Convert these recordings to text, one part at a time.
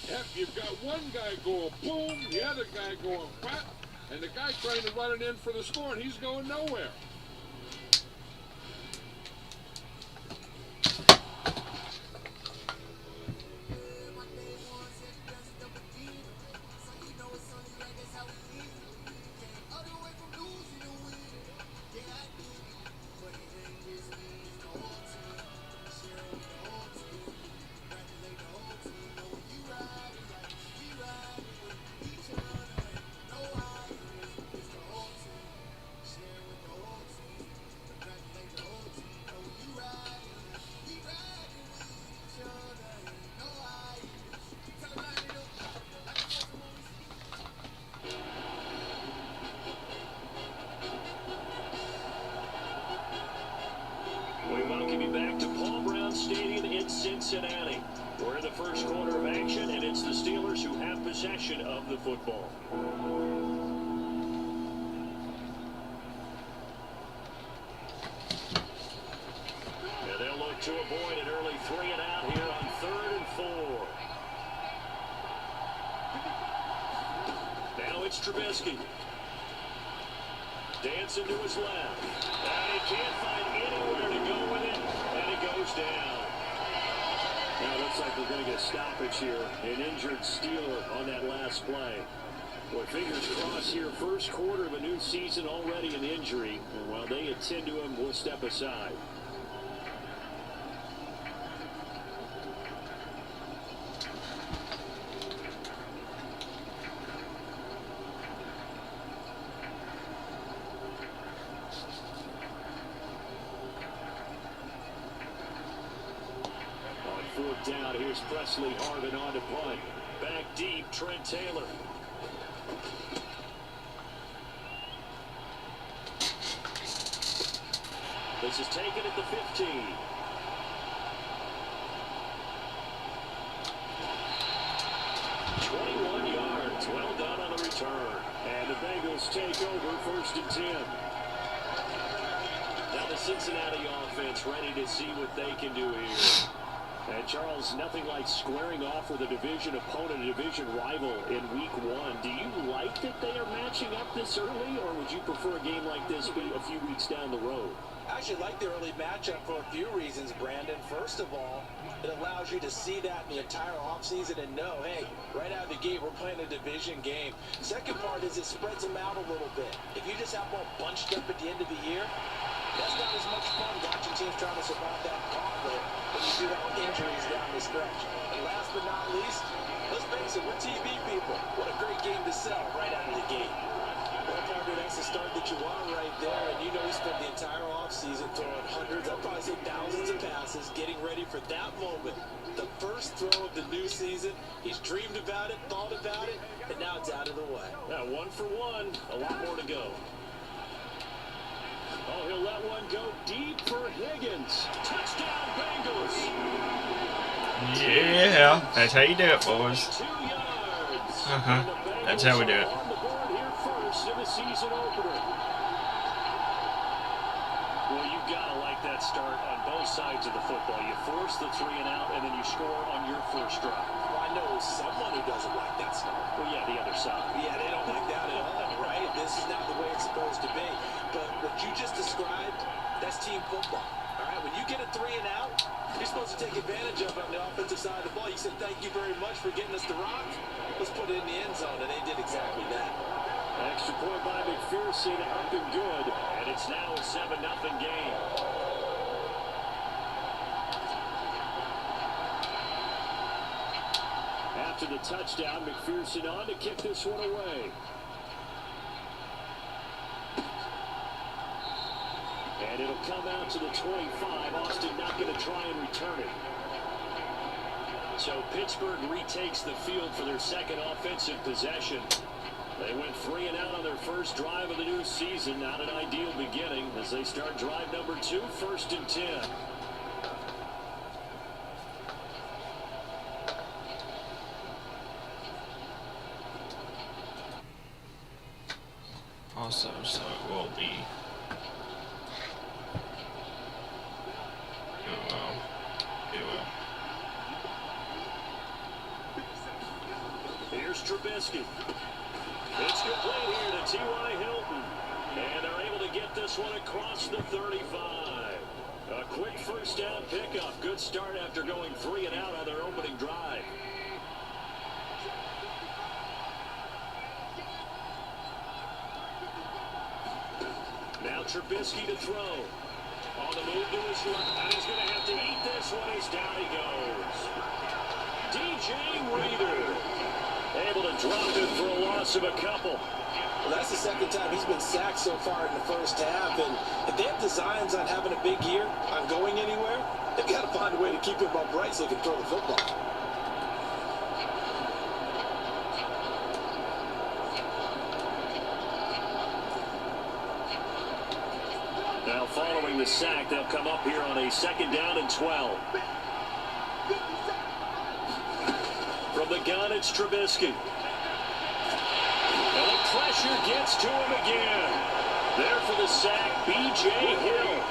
Yep, you've got one guy going boom, the other guy going whap, and the guy trying to run it in for the score, and he's going nowhere. Cincinnati. We're in the first quarter of action, and it's the Steelers who have possession of the football. And they'll look to avoid an early 3 and out here on 3rd and 4. Now it's Trubisky. Dancing to his left. And he can't find anywhere to go with it, and it goes down. Now it looks like we're going to get a stoppage here. An injured Steeler on that last play. Boy, fingers crossed here. First quarter of a new season, already an injury. And while they attend to him, we'll step aside. Down. Here's Presley Harvin on to punt. Back deep, Trent Taylor. This is taken at the 15. Yards. Well done on the return. And the Bengals take over 1st and 10. Now the Cincinnati offense ready to see what they can do here. And Charles, nothing like squaring off with a division opponent, a division rival in week 1. Do you like that they are matching up this early, or would you prefer a game like this be a few weeks down the road? I actually like the early matchup for a few reasons, Brandon. First of all, it allows you to see that in the entire offseason and know, hey, right out of the gate, we're playing a division game. Second part is it spreads them out a little bit. If you just have them all bunched up at the end of the year, that's not as much fun watching teams trying to survive that gauntlet when you do that with injuries down the stretch. And last but not least, let's face it, we're TV people. What a great game to sell right out of the gate. Well, Parker, that's the start that you want right there. And you know he spent the entire offseason throwing hundreds, I'd probably say thousands of passes, getting ready for that moment. The first throw of the new season. He's dreamed about it, thought about it, and now it's out of the way. Now 1 for 1, a lot more to go. Oh, he'll let one go deep for Higgins. Touchdown, Bengals. Yeah, that's how you do it, boys. 2 yards. That's how we do it. On the board here first in the season opener. Well, you gotta like that start on both sides of the football. You force the 3 and out, and then you score on your first drive. Well, I know someone who doesn't like that start. Well, yeah, the other side. Yeah, they don't like that at all, right? This is not the way it's supposed to be. But what you just described, that's team football. All right, when you get a 3 and out, you're supposed to take advantage of it on the offensive side of the ball. You said, thank you very much for getting us the rock. Let's put it in the end zone, and they did exactly that. Extra point by McPherson, up and good. And it's now a 7-0 game. After the touchdown, McPherson on to kick this one away. And it'll come out to the 25. Austin not going to try and return it. So Pittsburgh retakes the field for their second offensive possession. They went 3 and out on their first drive of the new season. Not an ideal beginning as they start drive number 2, 1st and 10. Also, so it will be. Oh well. It will. Here's Trubisky. It's complete here to T.Y. Hilton. And they're able to get this one across the 35. A quick first down pickup. Good start after going 3 and out on their opening drive. Now Trubisky to throw. On the move to his left. And he's going to have to eat this one as down he goes. DJ Reader able to drop it for a loss of a couple. Well, that's the second time he's been sacked so far in the first half. And if they have designs on having a big year, on going anywhere, they've got to find a way to keep him upright so he can throw the football. Now following the sack, they'll come up here on a 2nd down and 12. From the gun, it's Trubisky. And the pressure gets to him again. There for the sack, B.J. Hill.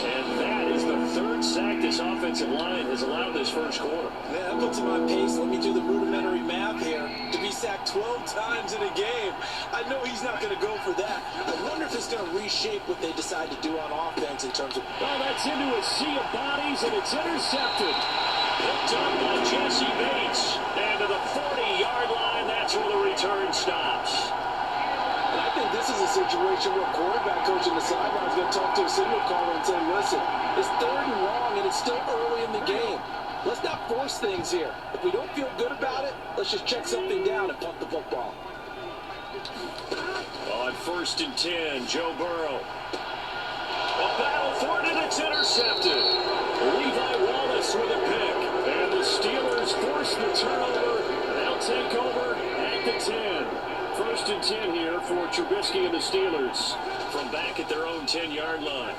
And that is the 3rd sack this offensive line has allowed this first quarter. Man, that puts him on pace. Let me do the rudimentary math here. To be sacked 12 times in a game, I know he's not going to go for that. I wonder if it's going to reshape what they decide to do on offense in terms of... Oh, that's into a sea of bodies, and it's intercepted. Picked up by Jesse Bates. And to the 40-yard line, that's where the return stops. And I think this is a situation where a quarterback coach in the sideline is going to talk to a signal caller and say, listen, it's 3rd and long, and it's still early in the game. Let's not force things here. If we don't feel good about it, let's just check something down and punt the football. On 1st and 10, Joe Burrow. A battle for it, and it's intercepted. Levi Wallace with a pick. And the Steelers force the turnover. They'll take over at the 10. 1st and 10 here for Trubisky and the Steelers from back at their own 10-yard line.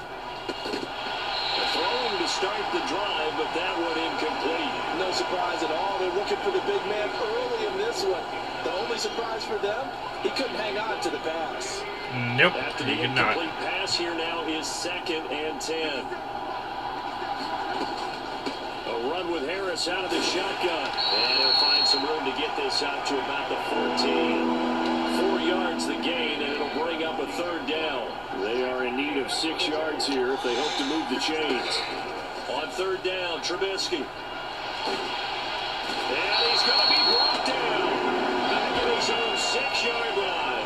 Throwing to start the drive, but that one incomplete. No surprise at all. They're looking for the big man early in this one. The only surprise for them, he couldn't hang on to the pass. Nope, After the he could not. incomplete pass here now is 2nd and 10. A run with Harris out of the shotgun. And he'll find some room to get this out to about the 14. 4 yards the gain, and it'll bring up a 3rd down. They are in need of 6 yards here if they hope to move the chains. On 3rd down, Trubisky. And he's going to be brought down. Back at his own 6-yard line.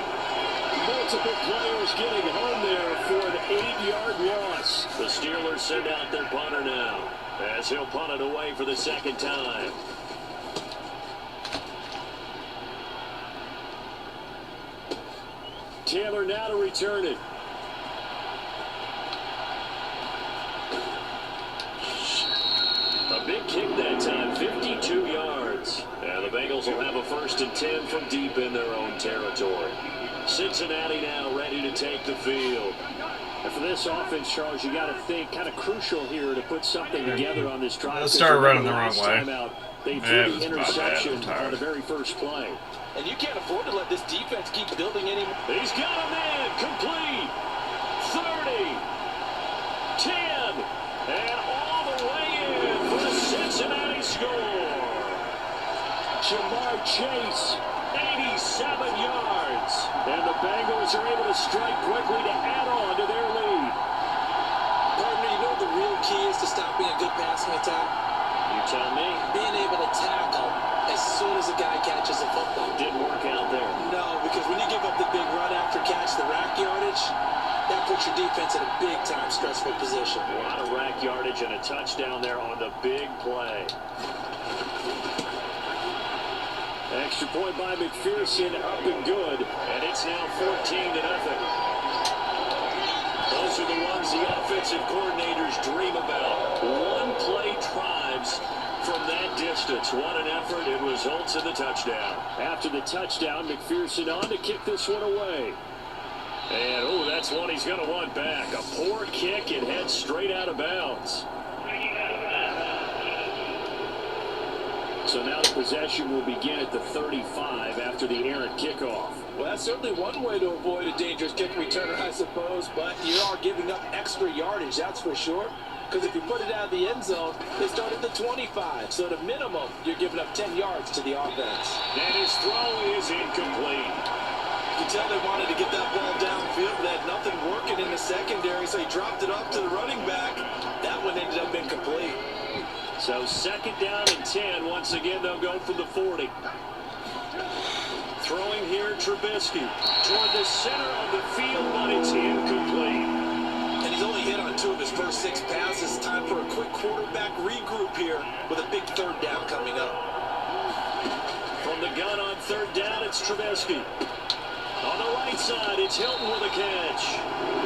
Multiple players getting home there for an 8-yard loss. The Steelers send out their punter now, as he'll punt it away for the 2nd time. Taylor now to return it. A big kick that time, 52 yards. And the Bengals will have a 1st and 10 from deep in their own territory. Cincinnati now ready to take the field. And for this offense, Charles, you got to think kind of crucial here to put something together on this drive. Let's start running the wrong way. They threw the interception on the very first play. And you can't afford to let this defense keep building anymore. He's got a man complete. 30, 10, and all the way in for the Cincinnati score. Jamar Chase, 87 yards. and the Bengals are able to strike quickly to add on to their lead. Partner, you know what the real key is to stopping a good passing attack? You tell me. Being able to tackle as soon as a guy catches a football. Didn't work out there. No, because when you give up the big run after catch, the rack yardage, that puts your defense in a big-time stressful position. A lot of rack yardage and a touchdown there on the big play. Extra point by McPherson, up and good. And it's now 14-0. Those are the ones the offensive coordinators dream about. One-play drives from that distance. What an effort. It results in the touchdown. After the touchdown, McPherson on to kick this one away. And, oh, that's one he's going to want back. A poor kick and heads straight out of bounds. So now the possession will begin at the 35 after the errant kickoff. Well, that's certainly one way to avoid a dangerous kick returner, I suppose, but you are giving up extra yardage, that's for sure. Because if you put it out of the end zone, they start at the 25. So at a minimum, you're giving up 10 yards to the offense. And his throw is incomplete. You can tell they wanted to get that ball downfield, but they had nothing working in the secondary, so he dropped it off to the running back. That one ended up incomplete. So second down and 10. Once again, they'll go from the 40. Throwing here, Trubisky toward the center of the field, but it's incomplete. And he's only hit on 2 of his first 6 passes. Time for a quick quarterback regroup here with a big third down coming up. From the gun on third down, it's Trubisky. On the right side, it's Hilton with a catch.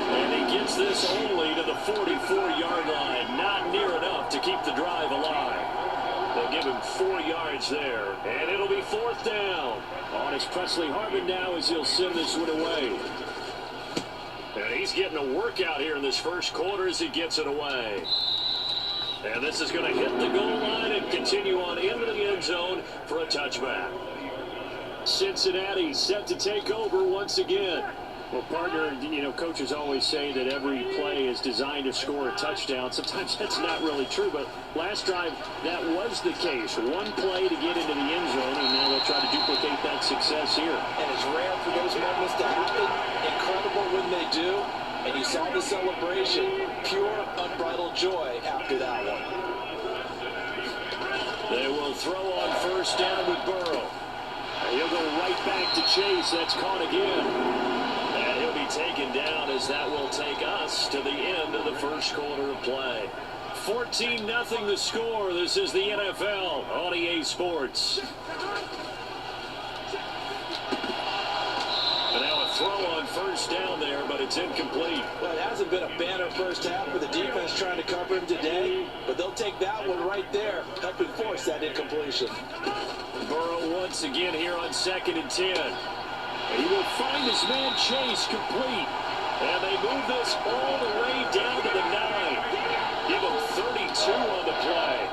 And he gets this only to the 44-yard line. Not near enough to keep the drive alive. They'll give him 4 yards there. And it'll be fourth down. On his Presley Harvin now as he'll send this one away. And he's getting a workout here in this first quarter as he gets it away. And this is going to hit the goal line and continue on into the end zone for a touchback. Cincinnati set to take over once again. Well, partner, you know, coaches always say that every play is designed to score a touchdown. Sometimes that's not really true, but last drive, that was the case. One play to get into the end zone, and now they'll try to duplicate that success here. And it's rare for those moments to happen. Incredible when they do. And you saw the celebration. Pure, unbridled joy after that one. They will throw on first down with Burrow. He'll go right back to Chase. That's caught again. And he'll be taken down as that will take us to the end of the first quarter of play. 14-0 the score. This is the NFL on EA Sports. And now a throw on first down there, but it's incomplete. Well, it hasn't been a banner first half for the defense trying to cover him today, but they'll take that one right there, helping force that incompletion. Burrow once again here on 2nd and 10. He will find his man Chase complete. And they move this all the way down to the 9. Give him 32 on the play.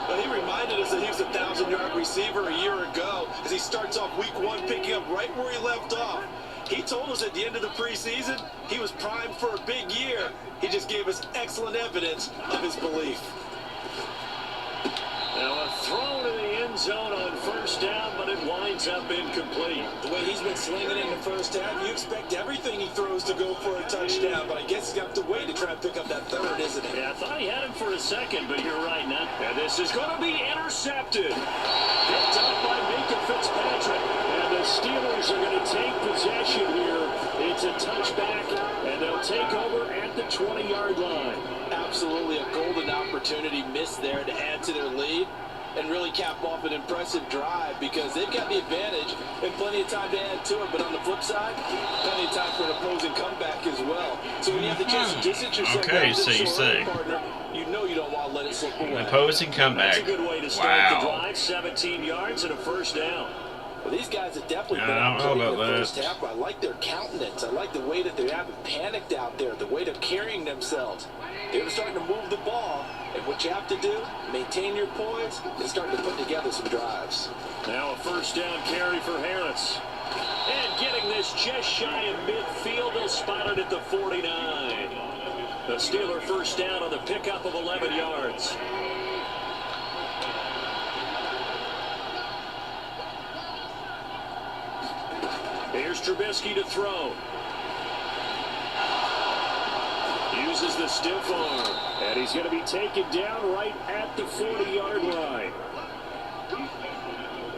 Well, he reminded us that he was a 1,000-yard receiver a year ago as he starts off week 1 picking up right where he left off. He told us at the end of the preseason he was primed for a big year. He just gave us excellent evidence of his belief. Now a throw to the end zone on first down, but it winds up incomplete. The way he's been slinging in the first half, you expect everything he throws to go for a touchdown, but I guess he's got to wait to try and pick up that third, isn't he? Yeah, I thought he had him for a second, but you're right, not. And this is going to be intercepted. Picked up by Minka Fitzpatrick. And the Steelers are going to take possession here. It's a touchback, and they'll take over at the 20-yard line. Absolutely a golden opportunity missed there to add to their lead and really cap off an impressive drive because they've got the advantage and plenty of time to add to it. But on the flip side, plenty of time for an opposing comeback as well. So when you have the chance to distance yourself Okay, from so you say partner, you know you don't want to let it slip away. opposing comeback. That's a good way to start the drive. 17 yards and a first down. Well, these guys have definitely been I out don't know in the about first that. half. I like their countenance. I like the way that they haven't panicked out there, the way they're carrying themselves. They're starting to move the ball, and what you have to do, maintain your poise, and start to put together some drives. Now a first down carry for Harris. And getting this just shy of midfield, they'll spot it at the 49. The Steeler first down on the pickup of 11 yards. Here's Trubisky to throw. Uses the stiff arm. And he's going to be taken down right at the 40-yard line.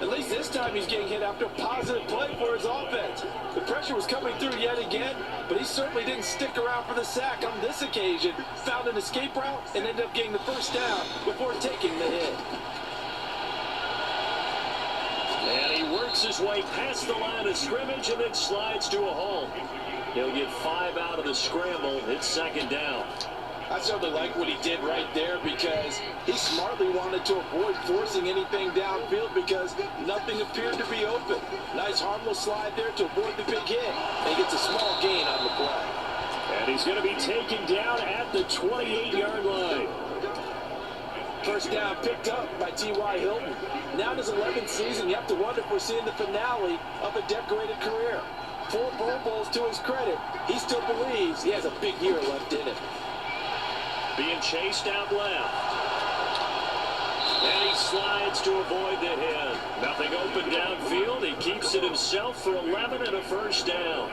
At least this time he's getting hit after a positive play for his offense. The pressure was coming through yet again, but he certainly didn't stick around for the sack on this occasion. Found an escape route and ended up getting the first down before taking the hit. And he works his way past the line of scrimmage and then slides to a halt. He'll get 5 out of the scramble. It's second down. I certainly like what he did right there because he smartly wanted to avoid forcing anything downfield because nothing appeared to be open. Nice harmless slide there to avoid the big hit. And he gets a small gain on the play. And he's going to be taken down at the 28-yard line. First down picked up by T.Y. Hilton. Now in his 11th season, you have to wonder if we're seeing the finale of a decorated career. 4 Pro Bowls to his credit. He still believes he has a big year left in him. Being chased out left. And he slides to avoid the hit. Nothing open downfield. He keeps it himself for 11 and a first down.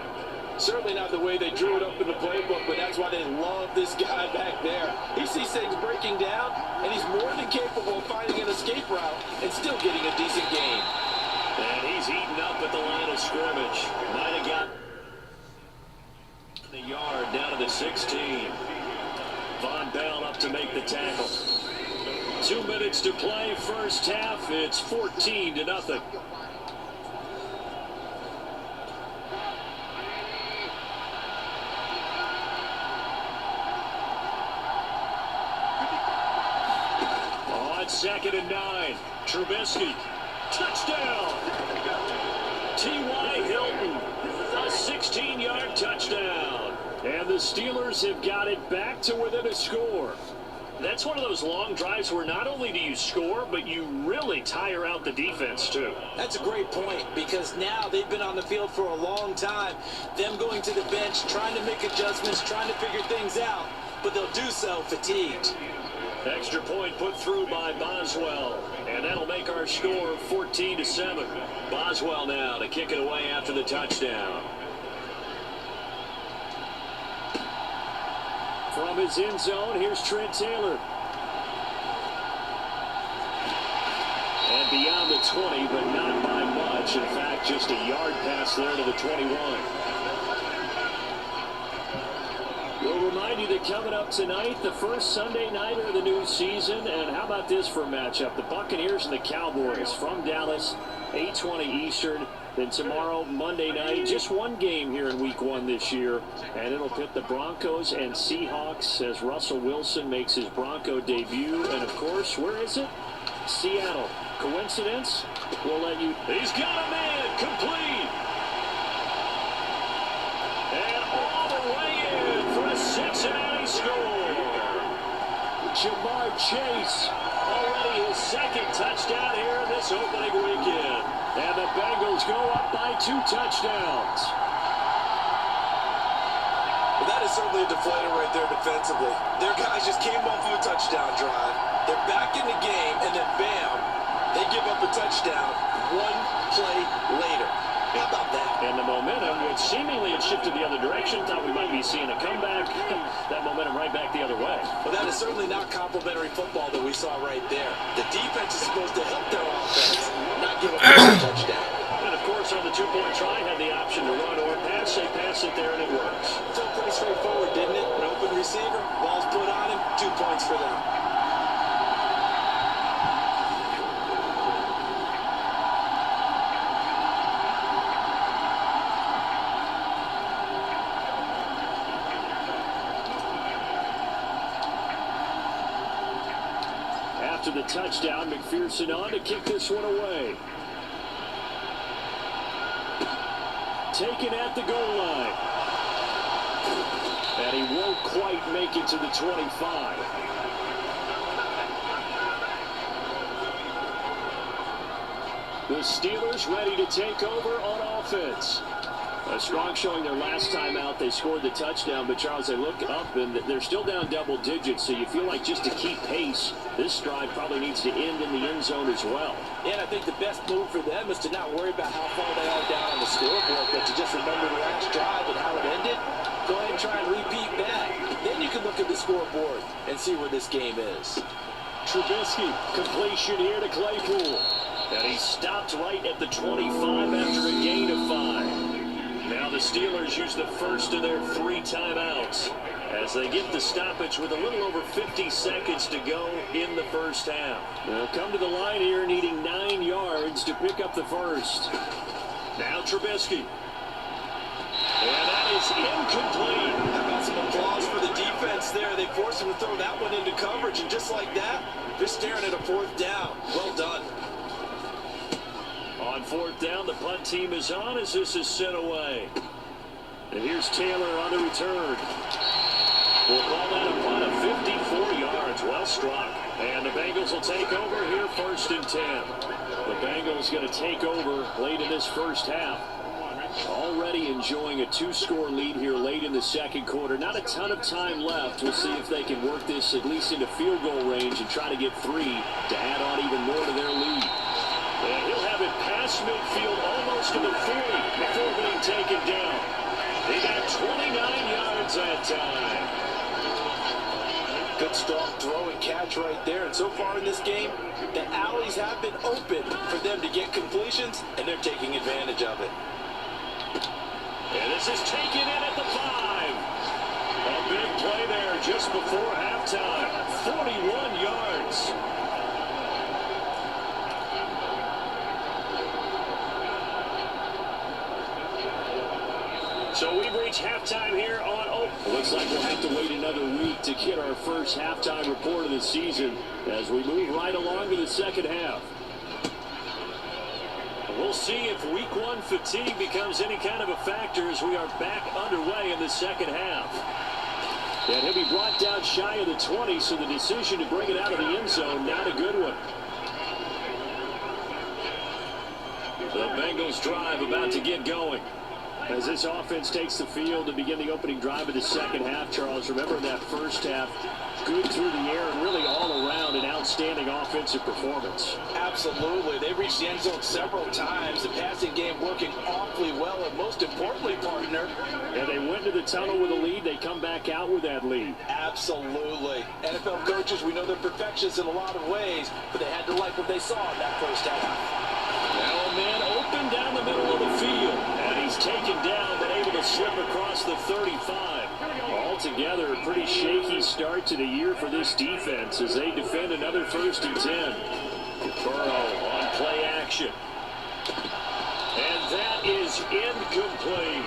Certainly not the way they drew it up in the playbook, but that's why they love this guy back there. He sees things breaking down, and he's more than capable of finding an escape route and still getting a decent gain. And he's eaten up at the line of scrimmage. Might have got the yard down to the 16. Von Bell up to make the tackle. 2 minutes to play, first half. It's 14-0. On 2nd and 9, Trubisky, touchdown. T.Y. Hilton, a 16-yard touchdown. And the Steelers have got it back to within a score. That's one of those long drives where not only do you score, but you really tire out the defense, too. That's a great point, because now they've been on the field for a long time. Them going to the bench, trying to make adjustments, trying to figure things out, but they'll do so fatigued. Extra point put through by Boswell, and that'll make our score 14-7. Boswell now to kick it away after the touchdown. From his end zone, here's Trent Taylor. And beyond the 20, but not by much. In fact, just a yard pass there to the 21. We'll remind you that coming up tonight, the first Sunday nighter of the new season. And how about this for a matchup? The Buccaneers and the Cowboys from Dallas, 8:20 Eastern. Then tomorrow, Monday night, just one game here in Week 1 this year. And it'll pit the Broncos and Seahawks as Russell Wilson makes his Bronco debut. And, of course, where is it? Seattle. Coincidence? We'll let you... He's got a man! Complete! And all the way in for a Cincinnati score. Jamar Chase, already his second touchdown here in this opening weekend. And the Bengals go up by 2 touchdowns. Well, that is certainly a deflator right there defensively. Their guys just came off of a touchdown drive. They're back in the game, and then bam, they give up a touchdown 1 play later. How about that? And the momentum, which seemingly had shifted the other direction, thought we might be seeing a comeback. That momentum right back the other way. Well, that is certainly not complimentary football that we saw right there. The defense is supposed to help their offense, not give up a touchdown. And, of course, on the 2-point try, had the option to run or pass. They pass it there, and it works. Felt pretty straightforward, didn't it? An open receiver, ball's put on him, 2 points for them. After the touchdown, McPherson on to kick this one away. Taken at the goal line. And he won't quite make it to the 25. The Steelers ready to take over on offense. A strong showing their last time out. They scored the touchdown, but Charles, they look up and they're still down double digits, so you feel like just to keep pace, this drive probably needs to end in the end zone as well. And I think the best move for them is to not worry about how far they are down on the scoreboard, but to just remember the last drive and how it ended. Go ahead and try and repeat that. Then you can look at the scoreboard and see where this game is. Trubisky, completion here to Claypool. And he stopped right at the 25 after a gain of 5. Now the Steelers use the first of their 3 timeouts as they get the stoppage with a little over 50 seconds to go in the first half. They'll come to the line here needing 9 yards to pick up the first. Now Trubisky. And that is incomplete. How about some applause for the defense there? They forced him to throw that one into coverage, and just like that, they're staring at a 4th down. Well done. On 4th down, the punt team is on as this is sent away. And here's Taylor on the return. We'll call that a punt of 54 yards. Well struck. And the Bengals will take over here 1st and 10. The Bengals going to take over late in this first half. Already enjoying a 2-score lead here late in the second quarter. Not a ton of time left. We'll see if they can work this at least into field goal range and try to get 3 to add on even more to their lead. And he'll have it past midfield almost to the 40 before being taken down. They got 29 yards that time. Good strong throw and catch right there. And so far in this game, the alleys have been open for them to get completions, and they're taking advantage of it. And this is taken in at the 5. A big play there just before halftime. 41 yards. So we've reached halftime here on Looks like we'll have to wait another week to get our first halftime report of the season as we move right along to the second half. We'll see if week 1 fatigue becomes any kind of a factor as we are back underway in the second half. And he'll be brought down shy of the 20, so the decision to bring it out of the end zone, not a good one. The Bengals drive about to get going. As this offense takes the field to begin the opening drive of the second half, Charles, remember in that first half, good through the air and really all around an outstanding offensive performance. Absolutely. They reached the end zone several times. The passing game working awfully well, and most importantly, partner. Yeah, they went to the tunnel with a lead. They come back out with that lead. Absolutely. NFL coaches, we know they're perfectionists in a lot of ways, but they had to like what they saw in that first half. Now a man open down the middle of the field, and he's taken down but able to slip across the 35. Altogether, a pretty shaky start to the year for this defense as they defend another 1st and 10. Burrow on play action. And that is incomplete.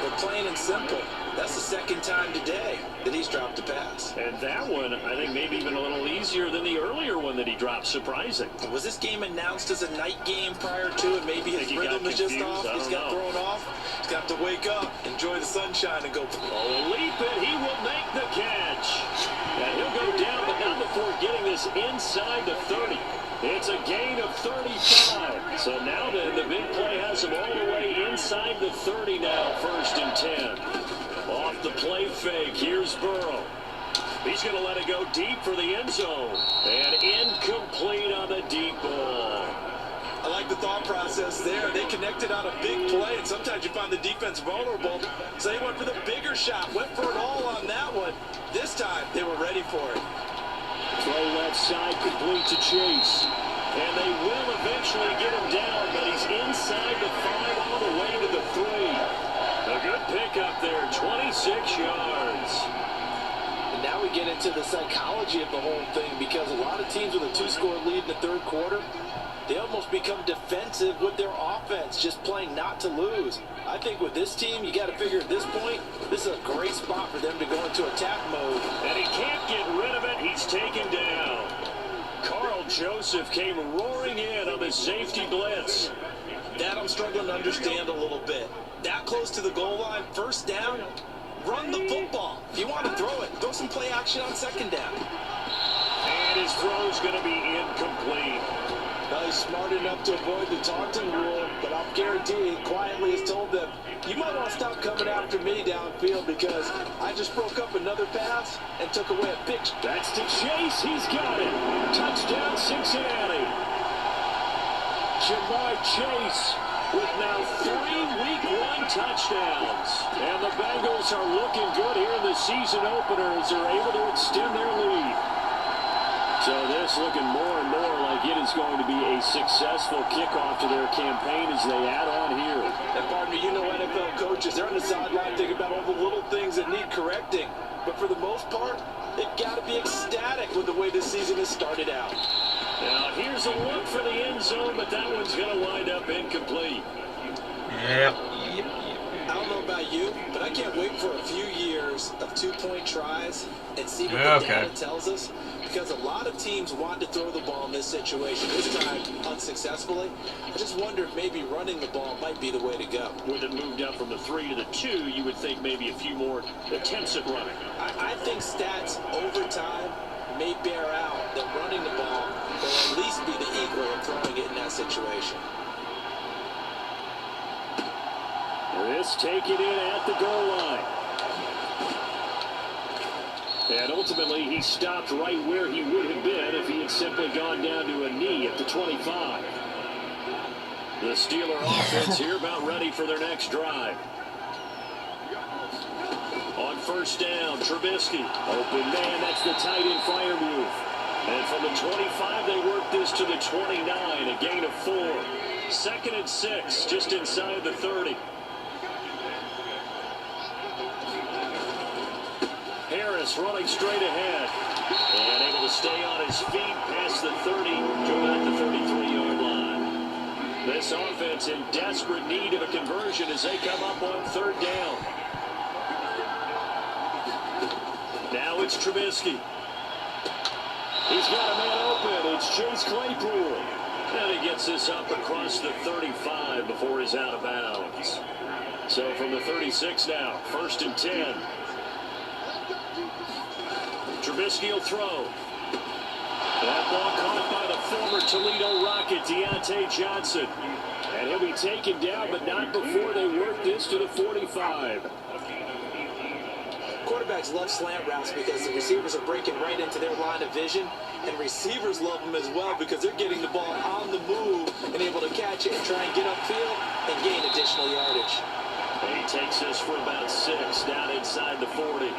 But plain and simple, that's the second time today that he's dropped a pass. And that one, I think, maybe even a little easier than the earlier one that he dropped. Surprising. Was this game announced as a night game prior to, and maybe his rhythm is just off? He's got thrown off. He's got to wake up, enjoy the sunshine, and go. Oh, leap it. He will make the catch. And he'll go down, but not before getting this inside the 30. It's a gain of 35. So now the big play has him all the way inside the 30 now, 1st and 10. Off the play fake, here's Burrow. He's going to let it go deep for the end zone. And incomplete on the deep ball. I like the thought process there. They connected on a big play, and sometimes you find the defense vulnerable. So they went for the bigger shot, went for it all on that one. This time, they were ready for it. Throw left side, complete to Chase. And they will eventually get him down, but he's inside the 5 all the way to the 3. A good pickup there, 26 yards. And now we get into the psychology of the whole thing, because a lot of teams with a 2-score lead in the 3rd quarter, they almost become defensive with their offense, just playing not to lose. I think with this team, you got to figure at this point, this is a great spot for them to go into attack mode. And he can't get rid of it. He's taken down. Carl Joseph came roaring in on the safety blitz. That I'm struggling to understand a little bit. That close to the goal line, 1st down, run the football. If you want to throw it, throw some play action on 2nd down. And his throw's going to be incomplete. Well, he's smart enough to avoid the taunting rule, but I'll guarantee he quietly has told them, you might want to stop coming after me downfield because I just broke up another pass and took away a pick. That's to Chase. He's got it. Touchdown, Cincinnati. Jamar Chase with now 3 week 1 touchdowns. And the Bengals are looking good here in the season opener as they're able to extend their lead. So this looking more and more like it is going to be a successful kickoff to their campaign as they add on here. And partner, you know NFL coaches, they're on the sideline thinking about all the little things that need correcting. But for the most part, they've got to be ecstatic with the way this season has started out. Now here's a look for the end zone, but that one's going to wind up incomplete. Yep. I don't know about you, but I can't wait for a few years of 2-point tries and see what the data tells us. Because a lot of teams want to throw the ball in this situation, this time unsuccessfully. I just wonder if maybe running the ball might be the way to go. With it moved up from the 3 to the 2, you would think maybe a few more attempts at running. I think stats over time may bear out that running the ball will at least be the equal of throwing it in that situation. Harris take it in at the goal line. And ultimately, he stopped right where he would have been if he had simply gone down to a knee at the 25. The Steeler offense here about ready for their next drive. On first down, Trubisky. Open man, that's the tight end fire move. And from the 25, they work this to the 29, a gain of 4. 2nd and 6, just inside the 30. Harris running straight ahead. And able to stay on his feet past the 30 to about the 33-yard line. This offense in desperate need of a conversion as they come up on 3rd down. Now it's Trubisky. He's got a man open. It's Chase Claypool. And he gets this up across the 35 before he's out of bounds. So from the 36 now, 1st and 10. Trubisky will throw. That ball caught by the former Toledo Rocket, Deontay Johnson. And he'll be taken down, but not before they work this to the 45. Quarterbacks love slant routes because the receivers are breaking right into their line of vision, and receivers love them as well because they're getting the ball on the move and able to catch it and try and get upfield and gain additional yardage. And he takes this for about 6 down inside the 40.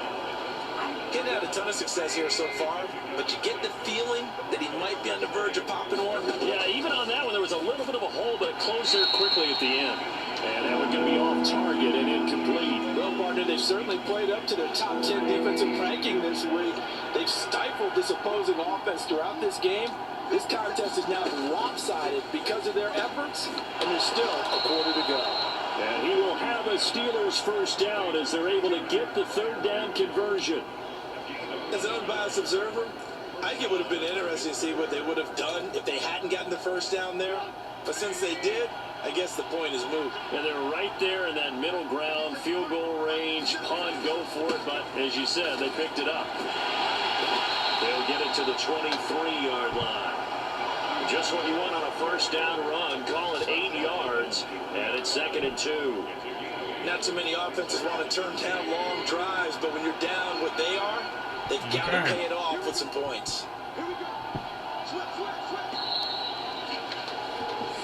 He's had a ton of success here so far, but you get the feeling that he might be on the verge of popping one. Yeah, even on that one, there was a little bit of a hole, but it closed there quickly at the end. And that was going to be off target and incomplete. Well, partner, they've certainly played up to their top 10 defensive ranking this week. They've stifled this opposing offense throughout this game. This contest is now lopsided because of their efforts, and there's still a quarter to go. And he will have a Steelers first down as they're able to get the 3rd down conversion. As an unbiased observer, I think it would have been interesting to see what they would have done if they hadn't gotten the first down there. But since they did, I guess the point is moot. And they're right there in that middle ground, field goal range, punt, go for it. But as you said, they picked it up. They'll get it to the 23-yard line. Just what you want on a first down run. Call it 8 yards, and it's 2nd and 2. Not too many offenses want to turn down long drives, but when you're down what they are, they've got to pay it off with some points.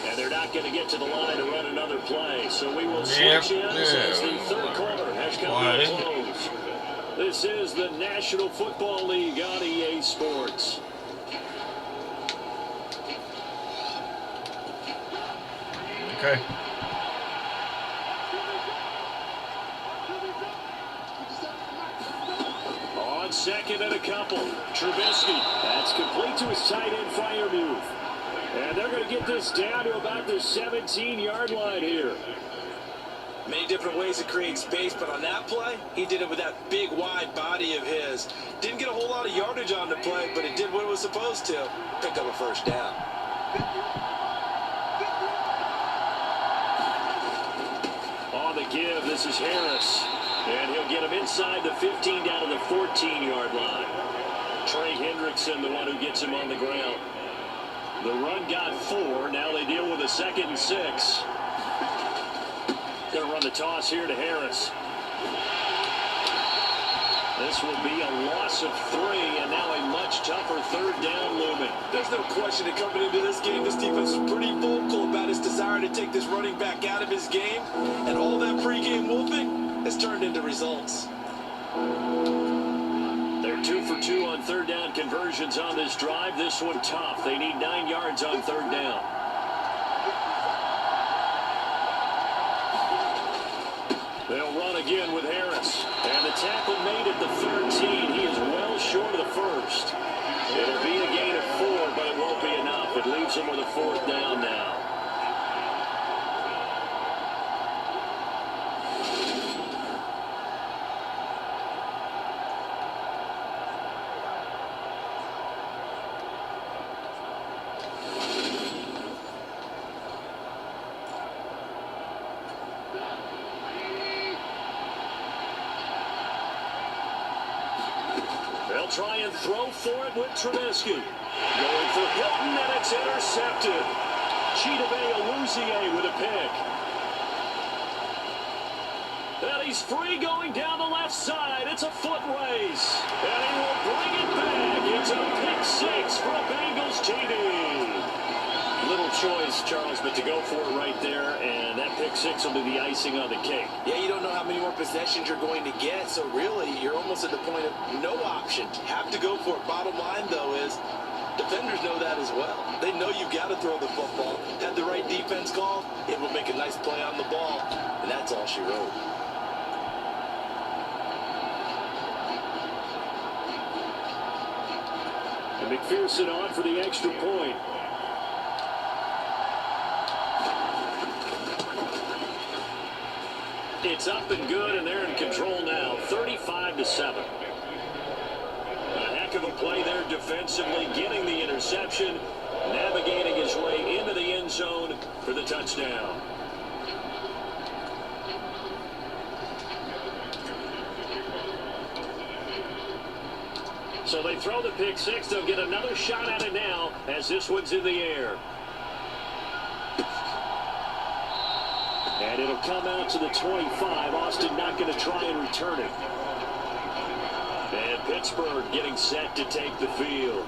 And they're not going to get to the line to run another play, so we will switch in as the 3rd quarter has come to a close. This is the National Football League on EA Sports. Okay. On 2nd and a couple, Trubisky. That's complete to his tight end fire move. And they're going to get this down to about the 17-yard line here. Many different ways to create space, but on that play, he did it with that big, wide body of his. Didn't get a whole lot of yardage on the play, but it did what it was supposed to. Pick up a first down. On the give, this is Harris. And he'll get him inside the 15 down to the 14-yard line. Trey Hendrickson, the one who gets him on the ground. The run got 4. Now they deal with a 2nd and 6. Going to run the toss here to Harris. This will be a loss of 3, and now a much tougher 3rd down looming. There's no question that coming into this game, this defense is pretty vocal about his desire to take this running back out of his game, and all that pregame wolfing has turned into results. They're 2 for 2 on 3rd down conversions on this drive. This one tough. They need 9 yards on 3rd down. They'll run again with Harris. And the tackle made at the 13. He is well short of the first. It'll be a gain of 4, but it won't be enough. It leaves him with a 4th down now. They'll try and throw for it with Trubisky. Going for Hilton, and it's intercepted. Chidobe Awuzie with a pick. And he's free going down the left side. It's a foot race. And he will bring it back. It's a pick six for a Bengals TD. Little choice, Charles, but to go for it right there, and that pick six will be the icing on the cake. Yeah, you don't know how many more possessions you're going to get, so really, you're almost at the point of no option. Have to go for it. Bottom line, though, is defenders know that as well. They know you've got to throw the football. Had the right defense call, it will make a nice play on the ball, and that's all she wrote. And McPherson on for the extra point. It's up and good, and they're in control now, 35-7. A heck of a play there defensively, getting the interception, navigating his way into the end zone for the touchdown. So they throw the pick six. They'll get another shot at it now as this one's in the air. And it'll come out to the 25. Austin not going to try and return it. And Pittsburgh getting set to take the field.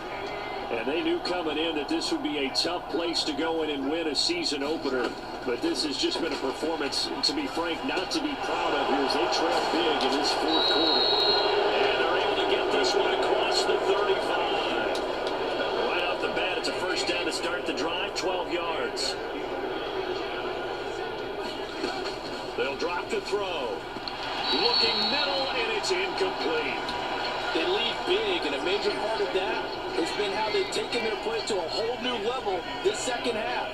And they knew coming in that this would be a tough place to go in and win a season opener. But this has just been a performance, to be frank, not to be proud of here as they trail big in this fourth quarter. And they're able to get this one across the 35. Right off the bat, it's a first down to start the drive, 12 yards. They'll drop the throw. Looking middle, and it's incomplete. They lead big, and a major part of that has been how they've taken their play to a whole new level this second half.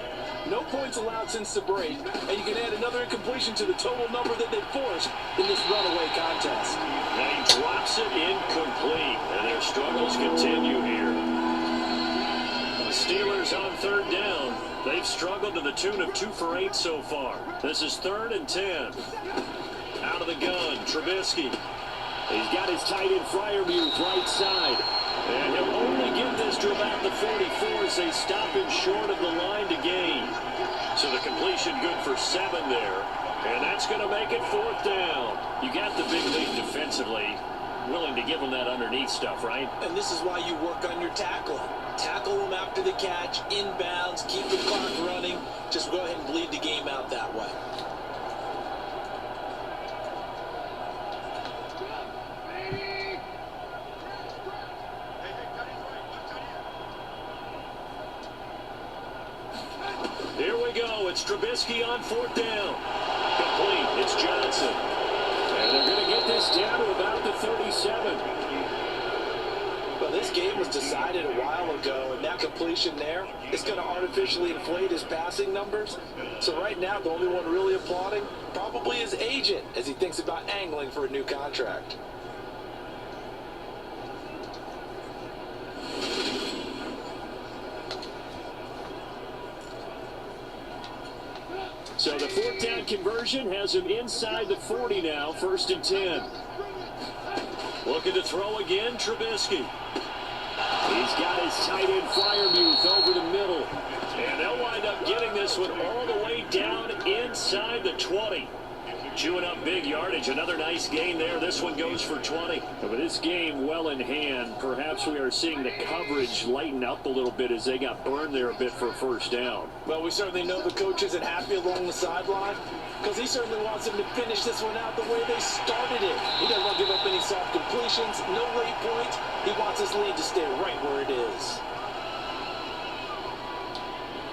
No points allowed since the break, and you can add another incompletion to the total number that they forced in this runaway contest. Now he drops it incomplete, and their struggles continue here. The Steelers on third down. They've struggled to the tune of 2 for 8 so far. This is 3rd and 10. Out of the gun, Trubisky. He's got his tight end Freiermuth right side. And he'll only give this to about the 44 as they stop him short of the line to gain. So the completion good for 7 there. And that's going to make it 4th down. You got the big lead defensively. Willing to give them that underneath stuff, right? And this is why you work on your tackling. Tackle them after the catch, inbounds, keep the clock running. Just go ahead and bleed the game out that way. Here we go. It's Trubisky on 4th down. Complete. It's Johnson. And they're going to get this down to about the 37. Well, this game was decided a while ago, and that completion there is going to artificially inflate his passing numbers. So right now, the only one really applauding probably his agent as he thinks about angling for a new contract. So the 4th down conversion has him inside the 40 now, 1st and 10. Looking to throw again, Trubisky. He's got his tight end Freiermuth over the middle. And they'll wind up getting this one all the way down inside the 20. Chewing up big yardage. Another nice gain there. This one goes for 20. But with this game well in hand, perhaps we are seeing the coverage lighten up a little bit as they got burned there a bit for a 1st down. Well, we certainly know the coach isn't happy along the sideline because he certainly wants them to finish this one out the way they started it. He doesn't want to give up any soft completions, no late points. He wants his lead to stay right where it is.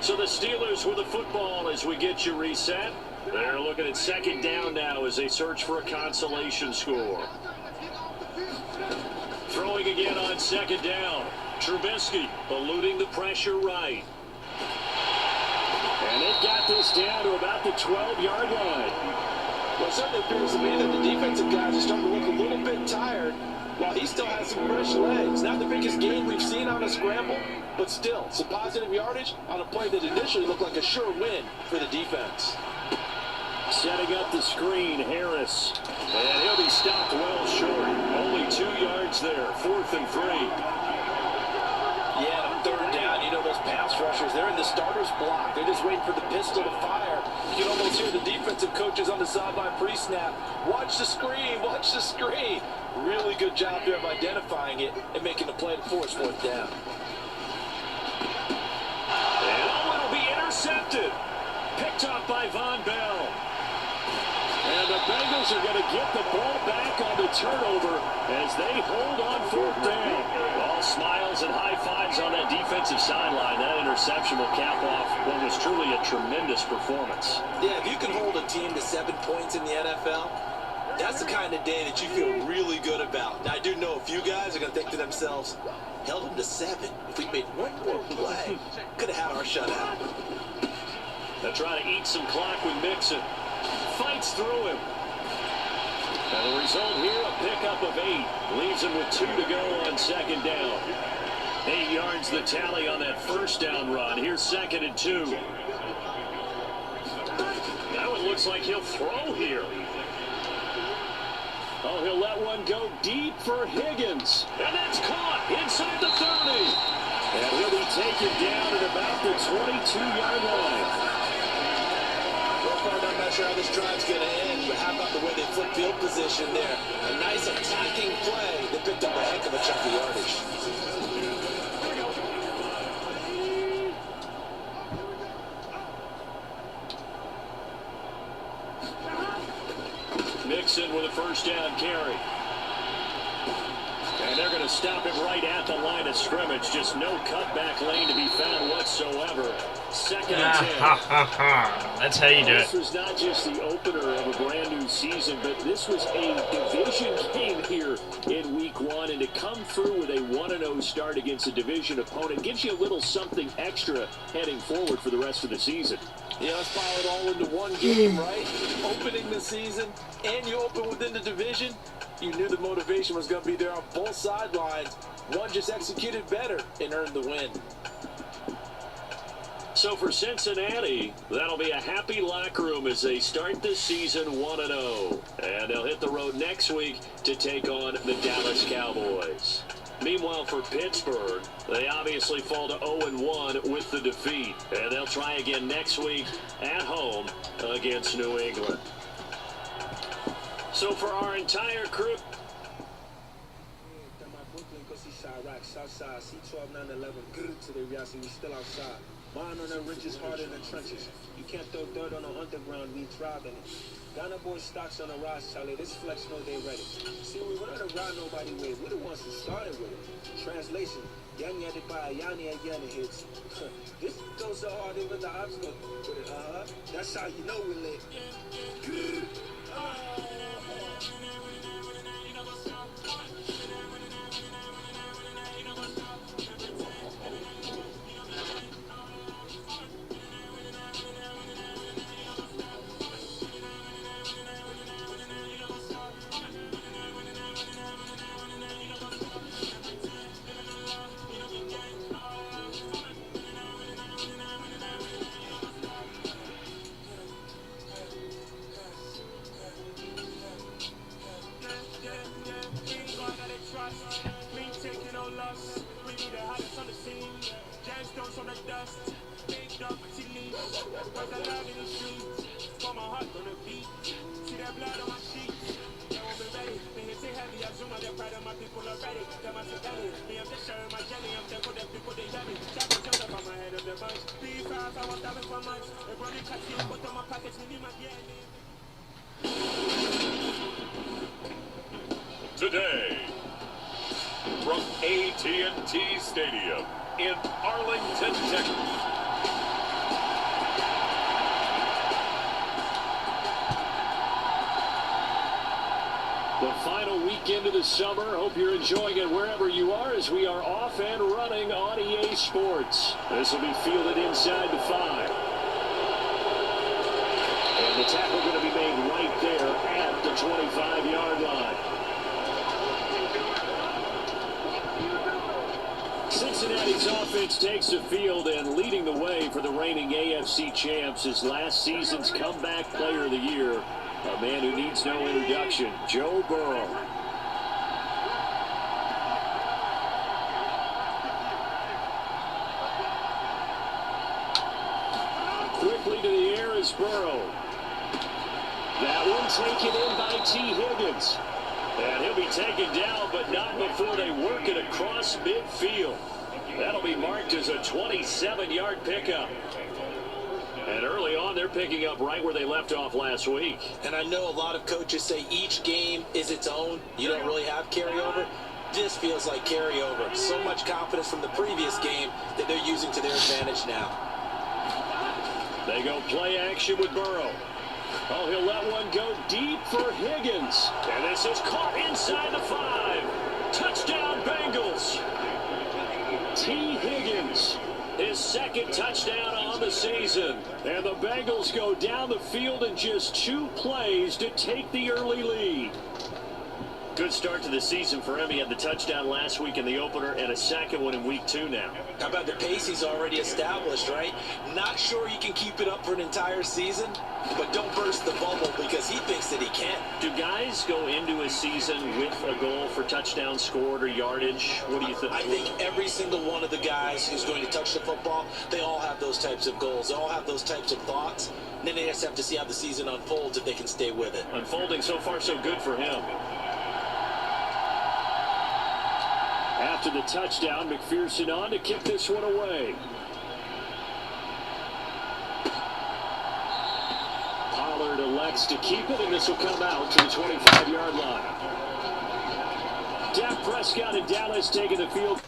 So the Steelers with the football as we get you reset. They're looking at 2nd down now as they search for a consolation score. Throwing again on 2nd down. Trubisky eluding the pressure right. And it got this down to about the 12-yard line. Well, it certainly appears to me that the defensive guys are starting to look a little bit tired while he still has some fresh legs. Not the biggest gain we've seen on a scramble, but still, some positive yardage on a play that initially looked like a sure win for the defense. Setting up the screen, Harris. And he'll be stopped well short. Only 2 yards there, 4th and 3. Yeah, on 3rd down, you know those pass rushers, they're in the starter's block. They're just waiting for the pistol to fire. You can almost hear the defensive coaches on the sideline pre-snap. Watch the screen, watch the screen. Really good job there of identifying it and making the play to force fourth down. And it'll be intercepted. Picked off by Von Bell. And the Bengals are going to get the ball back on the turnover as they hold on fourth down. All smiles and high fives on that defensive sideline. That interception will cap off what was truly a tremendous performance. Yeah, if you can hold a team to 7 points in the NFL, that's the kind of day that you feel really good about. Now, I do know a few guys are going to think to themselves, held them to 7. If we made one more play, could have had our shutout. They'll try to eat some clock with Mixon. Fights through him. And the result here, a pickup of 8. Leaves him with 2 to go on second down. 8 yards the tally on that first down run. Here's 2nd and 2. Now it looks like he'll throw here. Oh, he'll let one go deep for Higgins. And that's caught inside the 30. And he'll be taken down at about the 22-yard line. I'm not sure how this drive's going to end, but how about the way they flip field position there? A nice attacking play that picked up a heck of a chunk of yardage. Mixon with a first down carry. And they're going to stop him right at the line of scrimmage. Just no cutback lane to be found whatsoever. 2nd and 10. That's how you do it. This was not just the opener of a brand new season, but this was a division game here in week 1. And to come through with a 1-0 start against a division opponent gives you a little something extra heading forward for the rest of the season. Yeah, let's file it all into one game, right? Opening the season, and you open within the division. You knew the motivation was going to be there on both sidelines. One just executed better and earned the win. So for Cincinnati, that'll be a happy locker room as they start this season 1-0. And they'll hit the road next week to take on the Dallas Cowboys. Meanwhile, for Pittsburgh, they obviously fall to 0-1 with the defeat. And they'll try again next week at home against New England. So for our entire crew, Southside, C12, 911, good to the Yassi, we still outside. Mine on the ridges, hard in the trenches. You can't throw dirt on the underground, we thrive in it. Ghana boy stocks on the rise, Charlie, this flex know they ready. See, we run to ride nobody with, we the ones who started with it. Translation, Yanni had to buy Yanni again hits. This goes so hard, even the ops go with it, that's how you know we lit. Today, from AT&T Stadium in Arlington, Texas. the final weekend of the summer. Hope you're enjoying it wherever you are as we are off and running on EA Sports. This will be fielded inside the 5. And the tackle going to be made right there at the 25-yard line. Cincinnati's offense takes the field, and leading the way for the reigning AFC champs is last season's comeback player of the year, a man who needs no introduction, Joe Burrow. quickly to the air is Burrow. That one taken in by T. Higgins. And he'll be taken down, but not before they work it across midfield. That'll be marked as a 27-yard pickup. And early on, they're picking up right where they left off last week. And I know a lot of coaches say each game is its own. You don't really have carryover. This feels like carryover. So much confidence from the previous game that they're using to their advantage now. They go play action with Burrow. Oh, he'll let one go deep for Higgins. And this is caught inside the 5. Touchdown, Bengals. T. Higgins, his second touchdown on the season. And the Bengals go down the field in just 2 plays to take the early lead. Good start to the season for him. He had the touchdown last week in the opener and a second one in week 2 now. How about the pace he's already established, right? Not sure he can keep it up for an entire season, but don't burst the bubble because he thinks that he can. Do guys go into a season with a goal for touchdown scored or yardage? What do you think? I think every single one of the guys who's going to touch the football, they all have those types of goals. They all have those types of thoughts. And then they just have to see how the season unfolds if they can stay with it. Unfolding so far so good for him. After the touchdown, McPherson on to kick this one away. Pollard elects to keep it, and this will come out to the 25-yard line. Dak Prescott and Dallas taking the field.